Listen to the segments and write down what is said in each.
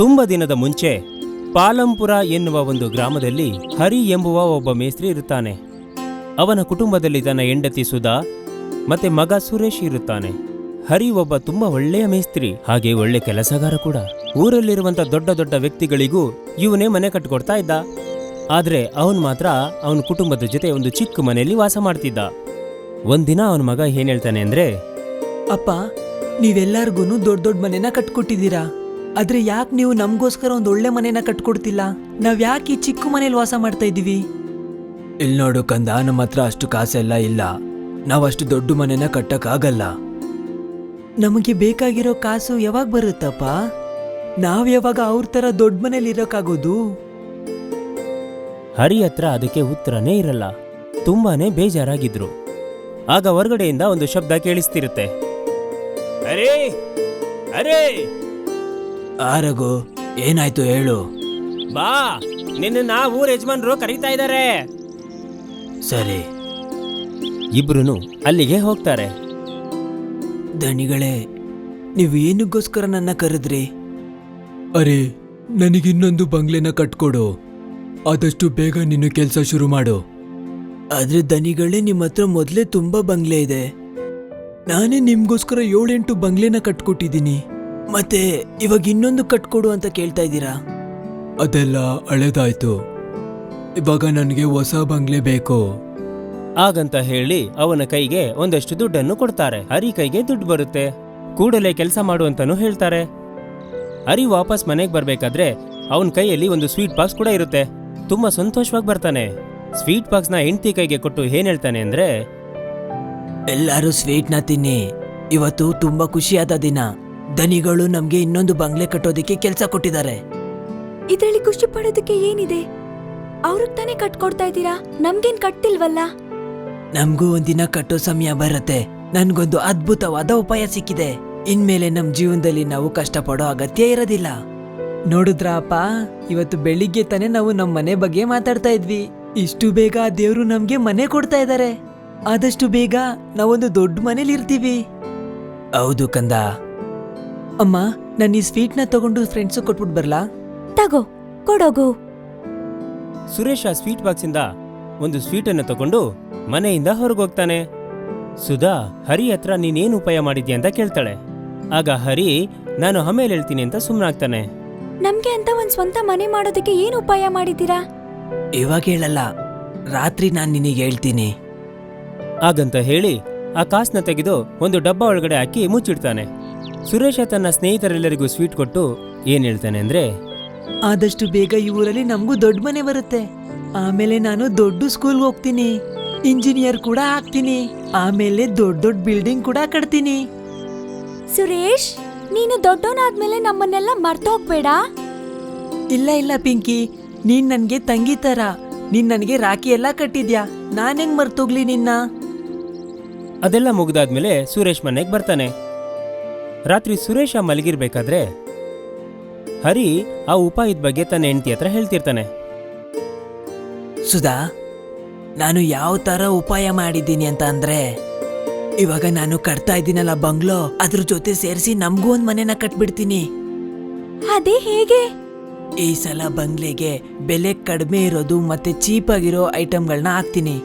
ತುಂಬ ದಿನದ ಮುಂಚೆ ಪಾಲಂಪುರ ಎನ್ನುವ ಒಂದು ಗ್ರಾಮದಲ್ಲಿ ಹರಿ ಎಂಬುವ ಒಬ್ಬ ಮೇಸ್ತ್ರಿ ಇರುತ್ತಾನೆ. ಅವನ ಕುಟುಂಬದಲ್ಲಿ ತನ್ನ ಹೆಂಡತಿ ಸುಧಾ ಮತ್ತೆ ಮಗ ಸುರೇಶ್ ಇರುತ್ತಾನೆ. ಹರಿ ಒಬ್ಬ ತುಂಬಾ ಒಳ್ಳೆಯ ಮೇಸ್ತ್ರಿ, ಹಾಗೆ ಒಳ್ಳೆ ಕೆಲಸಗಾರ ಕೂಡ. ಊರಲ್ಲಿರುವಂತ ದೊಡ್ಡ ದೊಡ್ಡ ವ್ಯಕ್ತಿಗಳಿಗೂ ಇವನೇ ಮನೆ ಕಟ್ಕೊಡ್ತಾ ಇದ್ದ. ಆದ್ರೆ ಅವನು ಮಾತ್ರ ಅವನ ಕುಟುಂಬದ ಜೊತೆ ಒಂದು ಚಿಕ್ಕ ಮನೆಯಲ್ಲಿ ವಾಸ ಮಾಡ್ತಿದ್ದ. ಒಂದಿನ ಅವನ ಮಗ ಏನ್ ಹೇಳ್ತಾನೆ ಅಂದ್ರೆ, ಅಪ್ಪ, ನೀವೆಲ್ಲರಿಗೂ ದೊಡ್ಡ ದೊಡ್ಡ ಮನೆನ ಕಟ್ಕೊಟ್ಟಿದ್ದೀರಾ, ಆದ್ರೆ ಯಾಕೆ ನೀವು ನಮಗೋಸ್ಕರ ಒಂದು ಒಳ್ಳೆ ಮನೆನ ಕಟ್ಕೊಡ್ತಿಲ್ಲ? ನಾವ್ ಯಾಕೆ ಈ ಚಿಕ್ಕ ಮನೇಲಿ ವಾಸ ಮಾಡ್ತಾ ಇದ್ದೀವಿ? ಇಲ್ಲಿ ನೋಡು ಕಂದ, ನಮ್ಮ ಹತ್ರ ಅಷ್ಟು ಕಾಸೆಲ್ಲ ಇಲ್ಲ, ನಾವಷ್ಟು ದೊಡ್ಡ ಮನೆನ ಕಟ್ಟಕ್ಕಾಗಲ್ಲ. ನಮಗೆ ಬೇಕಾಗಿರೋ ಕಾಸು ಯಾವಾಗ ಬರುತ್ತಪ್ಪ? ನಾವ್ ಯಾವಾಗ ಅವ್ರ ತರ ದೊಡ್ಡ ಮನೇಲಿ ಇರೋಕ್ಕಾಗೋದು? ಹರಿ ಹತ್ರ ಅದಕ್ಕೆ ಉತ್ತರನೇ ಇರಲ್ಲ. ತುಂಬಾನೇ ಬೇಜಾರಾಗಿದ್ರು. ಆಗ ಹೊರಗಡೆಯಿಂದ ಒಂದು ಶಬ್ದ ಕೇಳಿಸ್ತಿರುತ್ತೆ. ಅರೇ ಅರೇ, ರಘು, ಏನಾಯ್ತು ಹೇಳು. ಬಾ, ನಿನ್ನ ಊರ ಯಜಮಾನ್ರು ಕರೀತಾ ಇದ್ದಾರೆ. ಸರಿ. ಇಬ್ರು ಅಲ್ಲಿಗೆ ಹೋಗ್ತಾರೆ. ದಣಿಗಳೇ, ನೀವು ಏನಕ್ಕೋಸ್ಕರ ನನ್ನ ಕರೆದ್ರಿ? ಅರೆ, ನನಗಿನ್ನೊಂದು ಬಂಗ್ಲೆನ ಕಟ್ಕೊಡು, ಆದಷ್ಟು ಬೇಗ ನೀನು ಕೆಲಸ ಶುರು ಮಾಡು. ಆದ್ರೆ ದನಿಗಳೇ, ನಿಮ್ಮ ಹತ್ರ ಮೊದಲೇ ತುಂಬಾ ಬಂಗ್ಲೆ ಇದೆ. ನಾನೇ ನಿಮ್ಗೋಸ್ಕರ 7-8 ಬಂಗ್ಲೆನ ಕಟ್ಕೊಟ್ಟಿದ್ದೀನಿ, ಮತ್ತೆ ಇವಾಗ ಇನ್ನೊಂದು ಕಟ್ಕೊಡು ಅಂತ ಕೇಳ್ತಾ ಇದ್ದೀರಾ? ಅದೆಲ್ಲ ಹಳೆದಾಯ್ತು, ಇವಾಗ ನನಗೆ ಹೊಸ ಬಂಗ್ಲೆ ಬೇಕು. ಹಾಗಂತ ಹೇಳಿ ಅವನ ಕೈಗೆ ಒಂದಷ್ಟು ದುಡ್ಡನ್ನು ಕೊಡ್ತಾರೆ. ಹರಿ ಕೈಗೆ ದುಡ್ಡು ಬರುತ್ತೆ. ಕೂಡಲೇ ಕೆಲಸ ಮಾಡುವಂತಾನು ಹೇಳ್ತಾರೆ. ಹರಿ ವಾಪಸ್ ಮನೆಗೆ ಬರ್ಬೇಕಾದ್ರೆ ಅವನ ಕೈಯಲ್ಲಿ ಒಂದು ಸ್ವೀಟ್ ಬಾಕ್ಸ್ ಕೂಡ ಇರುತ್ತೆ. ತುಂಬಾ ಸಂತೋಷವಾಗಿ ಬರ್ತಾನೆ. ಸ್ವೀಟ್ ಬಾಕ್ಸ್ನ ಹೆಂಡತಿ ಕೈಗೆ ಕೊಟ್ಟು ಏನ್ ಹೇಳ್ತಾನೆ ಅಂದ್ರೆ, ಎಲ್ಲರೂ ಸ್ವೀಟ್ನ ತಿನ್ನಿ, ಇವತ್ತು ತುಂಬಾ ಖುಷಿಯಾದ ದಿನ. ದನಿಗಳು ನಮ್ಗೆ ಇನ್ನೊಂದು ಬಂಗ್ಲೆ ಕಟ್ಟೋದಿಕ್ಕೆ ಕೆಲಸ ಕೊಟ್ಟಿದ್ದಾರೆ. ಇದ್ರಲ್ಲಿ ಖುಷಿ ಪಡೋದಕ್ಕೆ ಏನಿದೆ? ಅವ್ರಿಗೆ ತಾನೇ ಕಟ್ಕೊಡ್ತಾ ಇದ್ದೀರಾ, ನಮ್ಗೇನ್ ಕಟ್ಟಿಲ್ವಲ್ಲ? ನಮ್ಗೂ ಒಂದಿನ ಕಟ್ಟೋ ಸಮಯ ಬರುತ್ತೆ. ನನ್ಗೊಂದು ಅದ್ಭುತವಾದ ಉಪಾಯ ಸಿಕ್ಕಿದೆ. ಇನ್ಮೇಲೆ ನಮ್ ಜೀವನದಲ್ಲಿ ನಾವು ಕಷ್ಟಪಡೋ ಅಗತ್ಯ ಇರೋದಿಲ್ಲ. ನೋಡಿದ್ರ ಅಪ್ಪ, ಇವತ್ತು ಬೆಳಿಗ್ಗೆ ತಾನೇ ನಾವು ನಮ್ ಮನೆ ಬಗ್ಗೆ ಮಾತಾಡ್ತಾ ಇದ್ವಿ. ಇಷ್ಟು ಬೇಗ ದೇವ್ರು ನಮ್ಗೆ ಮನೆ ಕೊಡ್ತಾ ಇದ್ದಾರೆ. ಆದಷ್ಟು ಬೇಗ ನಾವೊಂದು ದೊಡ್ಡ ಮನೇಲಿ ಇರ್ತೀವಿ. ಹೌದು ಕಂದ. ಅಮ್ಮ, ನಾನು ಈ ಸ್ವೀಟ್ನ ತಗೊಂಡು ಫ್ರೆಂಡ್ಸ್ ಕೊಟ್ಬಿಟ್ಟು ಬರ್ಲಾ? ತಗೋ, ಕೊಡೋಗು. ಸುರೇಶ್ ಆ ಸ್ವೀಟ್ ಬಾಕ್ಸ್ ಇಂದ ಒಂದು ಸ್ವೀಟನ್ನು ತಗೊಂಡು ಮನೆಯಿಂದ ಹೊರಗೋಗ್ತಾನೆ. ಸುಧಾ ಹರಿ ಹತ್ರ ನೀನೇನು ಉಪಾಯ ಮಾಡಿದ್ಯಾ ಅಂತ ಕೇಳ್ತಾಳೆ. ಆಗ ಹರಿ, ನಾನು ಆಮೇಲೆ ಹೇಳ್ತೀನಿ ಅಂತ ಸುಮ್ಮನಾಗ್ತಾನೆ. ನಮ್ಗೆ ಅಂತ ಒಂದ್ ಸ್ವಂತ ಮನೆ ಮಾಡೋದಕ್ಕೆ ಏನ್ ಉಪಾಯ ಮಾಡಿದ್ದೀರಾ? ಇವಾಗ ಹೇಳಲ್ಲ, ರಾತ್ರಿ ನಾನ್ ನಿನಗೆ ಹೇಳ್ತೀನಿ. ಹಾಗಂತ ಹೇಳಿ ಆ ಕಾಸನ್ನ ತೆಗೆದು ಒಂದು ಡಬ್ಬ ಒಳಗಡೆ ಹಾಕಿ ಮುಚ್ಚಿಡ್ತಾನೆ. ಸುರೇಶ ತನ್ನ ಸ್ನೇಹಿತರೆಲ್ಲರಿಗೂ ಸ್ವೀಟ್ ಕೊಟ್ಟು ಏನ್ ಹೇಳ್ತಾನೆ ಅಂದ್ರೆ, ಆದಷ್ಟು ಬೇಗ ಈ ಊರಲ್ಲಿ ನಮಗೂ ದೊಡ್ಡ ಮನೆ ಬರುತ್ತೆ. ಆಮೇಲೆ ನಾನು ದೊಡ್ಡ ಸ್ಕೂಲ್ಗೆ ಹೋಗ್ತೀನಿ, ಇಂಜಿನಿಯರ್ ಕೂಡ ಆಗ್ತೀನಿ, ಆಮೇಲೆ ದೊಡ್ಡ ದೊಡ್ಡ ಬಿಲ್ಡಿಂಗ್ ಕೂಡ ಕಟ್ತೀನಿ. ಸುರೇಶ್, ನೀನು ದೊಡ್ಡವನಾದ್ಮೇಲೆ ನಮ್ಮನ್ನೆಲ್ಲ ಮರ್ತು ಹೋಗ್ಬೇಡ. ಇಲ್ಲ ಇಲ್ಲ ಪಿಂಕಿ, ನೀನ್ ನನ್ಗೆ ತಂಗಿ ತರ. ನೀನ್ ನನ್ಗೆ ರಾಖಿ ಎಲ್ಲ ಕಟ್ಟಿದ್ಯಾ, ನಾನ್ ಹೆಂಗ್ ಮರ್ತೋಗ್ಲಿ ನಿನ್ನ? ಅದೆಲ್ಲ ಮುಗ್ದಾದ್ಮೇಲೆ ಸುರೇಶ್ ಮನೆಗೆ ಬರ್ತಾನೆ. ರಾತ್ರಿ ಸುರೇಶ ಮಲಗಿರ್ಬೇಕಾದ್ರೆ ಹರಿ ಆ ಉಪಾಯದ ಬಗ್ಗೆ ತನ್ನ ಹೆಂಡತಿ ಹತ್ರ ಹೇಳ್ತಿರ್ತಾನೆ. ಸುಧಾ, ನಾನು ಯಾವ ತರ ಉಪಾಯ ಮಾಡಿದ್ದೀನಿ ಅಂತ ಅಂದ್ರೆ, ಇವಾಗ ನಾನು ಕಟ್ತಾ ಇದ್ದೀನಲ್ಲ ಬಂಗ್ಲೋ, ಅದ್ರ ಜೊತೆ ಸೇರಿಸಿ ನಮ್ಗೂ ಒಂದ್ ಮನೆನ ಕಟ್ಬಿಡ್ತೀನಿ. ಅದೇ ಹೇಗೆ? ಈ ಸಲ ಬಂಗ್ಲೆಗೆ ಬೆಲೆ ಕಡಿಮೆ ಇರೋದು ಮತ್ತೆ ಚೀಪ್ ಆಗಿರೋ ಐಟಮ್ಗಳನ್ನ ಹಾಕ್ತೀನಿ.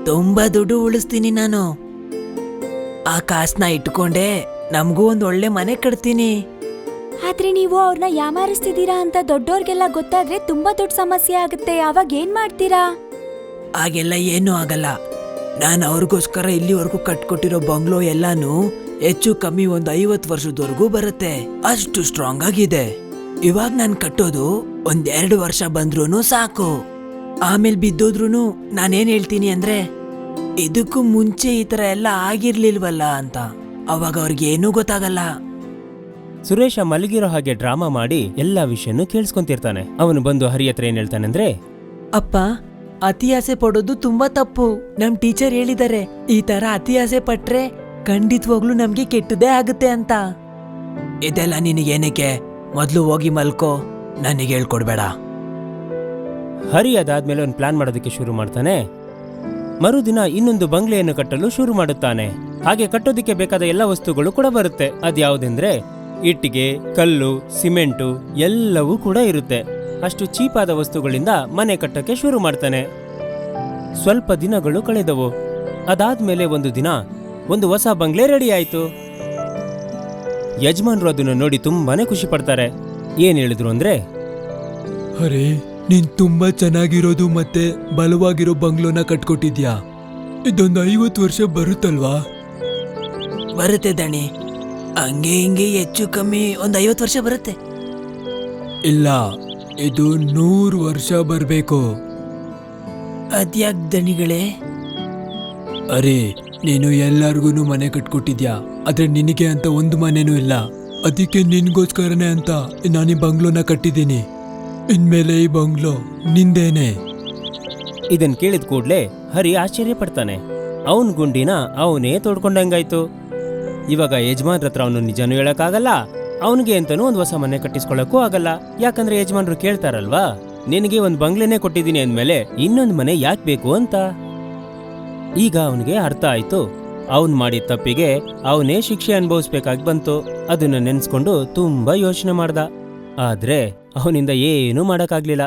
ತುಂಬಾ ದುಡ್ಡು ಉಳಿಸ್ತೀನಿ ನಾನು. ಆ ಕಾಸನ್ನ ಇಟ್ಕೊಂಡೆ ನಮಗೂ ಒಂದ್ ಒಳ್ಳೆ ಮನೆ ಕಟ್ತೀನಿ. ಆದ್ರೆ ನೀವು ಅವ್ರನ್ನ ಯಾಮಾರಿಸ್ತಿದ್ದೀರಾ ಅಂತ ದೊಡ್ಡೋರ್ಗೆಲ್ಲ ಗೊತ್ತಾದ್ರೆ ತುಂಬಾ ದೊಡ್ಡ ಸಮಸ್ಯೆ ಆಗುತ್ತೆ. ಅವಾಗ ಏನ್ ಮಾಡ್ತೀರಾ? ಹಾಗೆಲ್ಲ ಏನೂ ಆಗಲ್ಲ. ನಾನು ಅವ್ರಿಗೋಸ್ಕರ ಇಲ್ಲಿವರೆಗೂ ಕಟ್ಕೊಟ್ಟಿರೋ ಬಂಗ್ಲೋ ಎಲ್ಲಾನು ಹೆಚ್ಚು ಕಮ್ಮಿ ಒಂದು 50 ವರ್ಷದವರೆಗೂ ಬರುತ್ತೆ. ಅಷ್ಟು ಸ್ಟ್ರಾಂಗ್ ಆಗಿದೆ. ಇವಾಗ ನಾನು ಕಟ್ಟೋದು 1-2 ವರ್ಷ ಬಂದ್ರೂ ಸಾಕು. ಆಮೇಲೆ ಬಿದ್ದೋದ್ರೂ ನಾನೇನ್ ಹೇಳ್ತೀನಿ ಅಂದ್ರೆ, ಇದಕ್ಕೂ ಮುಂಚೆ ಈ ತರ ಎಲ್ಲ ಆಗಿರ್ಲಿಲ್ವಲ್ಲ ಅಂತ. ಅವಾಗ ಅವ್ರಿಗೆ ಏನೂ ಗೊತ್ತಾಗಲ್ಲ. ಸುರೇಶ ಮಲಗಿರೋ ಹಾಗೆ ಡ್ರಾಮಾ ಮಾಡಿ ಎಲ್ಲಾ ವಿಷಯನೂ ಕೇಳಿಸ್ಕೊಂತಿರ್ತಾನೆ. ಅವನು ಬಂದು ಹರಿ ಹತ್ರ ಏನ್ ಹೇಳ್ತಾನೆ ಅಂದ್ರೆ, ಅಪ್ಪ, ಅತಿ ಆಸೆ ಪಡೋದು ತುಂಬಾ ತಪ್ಪು. ನಮ್ ಟೀಚರ್ ಹೇಳಿದ್ದಾರೆ, ಈ ತರ ಅತಿ ಆಸೆ ಪಟ್ರೆ ಖಂಡಿತವಾಗ್ಲೂ ನಮ್ಗೆ ಕೆಟ್ಟದೇ ಆಗುತ್ತೆ ಅಂತ. ಇದೆಲ್ಲ ನಿನಗೇನಕ್ಕೆ? ಮೊದ್ಲು ಹೋಗಿ ಮಲ್ಕೋ, ನನಗೆ ಹೇಳ್ಕೊಡ್ಬೇಡ. ಹರಿ ಅದಾದ್ಮೇಲೆ ಒಂದು ಪ್ಲಾನ್ ಮಾಡೋದಕ್ಕೆ ಶುರು ಮಾಡ್ತಾನೆ. ಮರುದಿನ ಇನ್ನೊಂದು ಬಂಗ್ಲೆಯನ್ನು ಕಟ್ಟಲು ಶುರು ಮಾಡುತ್ತಾನೆ. ಹಾಗೆ ಕಟ್ಟೋದಿಕ್ಕೆ ಬೇಕಾದ ಎಲ್ಲ ವಸ್ತುಗಳು ಕೂಡ ಬರುತ್ತೆ. ಅದ್ಯಾವುದೆಂದ್ರೆ ಇಟ್ಟಿಗೆ, ಕಲ್ಲು, ಸಿಮೆಂಟು ಎಲ್ಲವೂ ಕೂಡ ಇರುತ್ತೆ. ಅಷ್ಟು ಚೀಪಾದ ವಸ್ತುಗಳಿಂದ ಮನೆ ಕಟ್ಟಕ್ಕೆ ಶುರು ಮಾಡ್ತಾನೆ. ಸ್ವಲ್ಪ ದಿನಗಳು ಕಳೆದವು. ಅದಾದ್ಮೇಲೆ ಒಂದು ದಿನ ಒಂದು ಹೊಸ ಬಂಗ್ಲೆ ರೆಡಿ ಆಯ್ತು. ಯಜಮಾನ್ರು ಅದನ್ನ ನೋಡಿ ತುಂಬಾನೇ ಖುಷಿ ಪಡ್ತಾರೆ. ಏನ್ ಹೇಳಿದ್ರು ಅಂದ್ರೆ, ಅರೆ, ನೀನ್ ತುಂಬಾ ಚೆನ್ನಾಗಿರೋದು ಮತ್ತೆ ಬಲವಾಗಿರೋ ಬಂಗ್ಲೋನ ಕಟ್ಕೊಟ್ಟಿದ್ಯಾ. ಇದೊಂದು 50 ವರ್ಷ ಬರುತ್ತಲ್ವಾ? ಬರುತ್ತೆ ದಣಿ, ಹಂಗೆ ಹಿಂಗೆ ಹೆಚ್ಚು ಕಮ್ಮಿ ಒಂದು 50 ವರ್ಷ ಬರುತ್ತೆ. ಇಲ್ಲ, ಇದು 100 ವರ್ಷ ಬರ್ಬೇಕು. ಅದ್ಯಾಕ್ ದಣಿಗಳೇ? ಅರೆ, ನೀನು ಎಲ್ಲಾರ್ಗು ಮನೆ ಕಟ್ಕೊಟ್ಟಿದ್ಯಾ, ಆದ್ರೆ ನಿನಗೆ ಅಂತ ಒಂದು ಮನೆನೂ ಇಲ್ಲ. ಅದಕ್ಕೆ ನಿನ್ಗೋಸ್ಕರನೇ ಅಂತ ನಾನು ಈ ಬಂಗ್ಲೋನ ಕಟ್ಟಿದ್ದೀನಿ. ಇನ್ಮೇಲೆ ಈ ಬಂಗ್ಲೋ ನಿಂದೇನೆ. ಇದನ್ ಕೇಳಿದ ಕೂಡ್ಲೆ ಹರಿ ಆಶ್ಚರ್ಯ ಪಡ್ತಾನೆ. ಅವನ್ ಗುಂಡಿನ ಅವನೇ ತೋಡ್ಕೊಂಡಂಗಾಯ್ತು. ಇವಾಗ ಯಜಮಾನ್ರ ಹತ್ರ ಅವನು ನಿಜನೂ ಹೇಳಕ್ಕಾಗಲ್ಲ, ಅವನಿಗೆ ಅಂತಾನೂ ಒಂದು ಹೊಸ ಮನೆ ಕಟ್ಟಿಸ್ಕೊಳಕ್ಕೂ ಆಗಲ್ಲ. ಯಾಕಂದ್ರೆ ಯಜಮಾನ್ರು ಕೇಳ್ತಾರಲ್ವಾ, ನಿನಗೆ ಒಂದು ಬಂಗ್ಲೆನೇ ಕೊಟ್ಟಿದ್ದೀನಿ ಅಂದ್ಮೇಲೆ ಇನ್ನೊಂದು ಮನೆ ಯಾಕೆ ಬೇಕು ಅಂತ. ಈಗ ಅವನಿಗೆ ಅರ್ಥ ಆಯ್ತು. ಅವನ್ ಮಾಡಿದ ತಪ್ಪಿಗೆ ಅವನೇ ಶಿಕ್ಷೆ ಅನುಭವಿಸ್ಬೇಕಾಗಿ ಬಂತು. ಅದನ್ನ ನೆನ್ಸ್ಕೊಂಡು ತುಂಬಾ ಯೋಚನೆ ಮಾಡ್ದ. ಆದ್ರೆ ಅವನಿಂದ ಏನೂ ಮಾಡಕ್ಕಾಗ್ಲಿಲ್ಲ.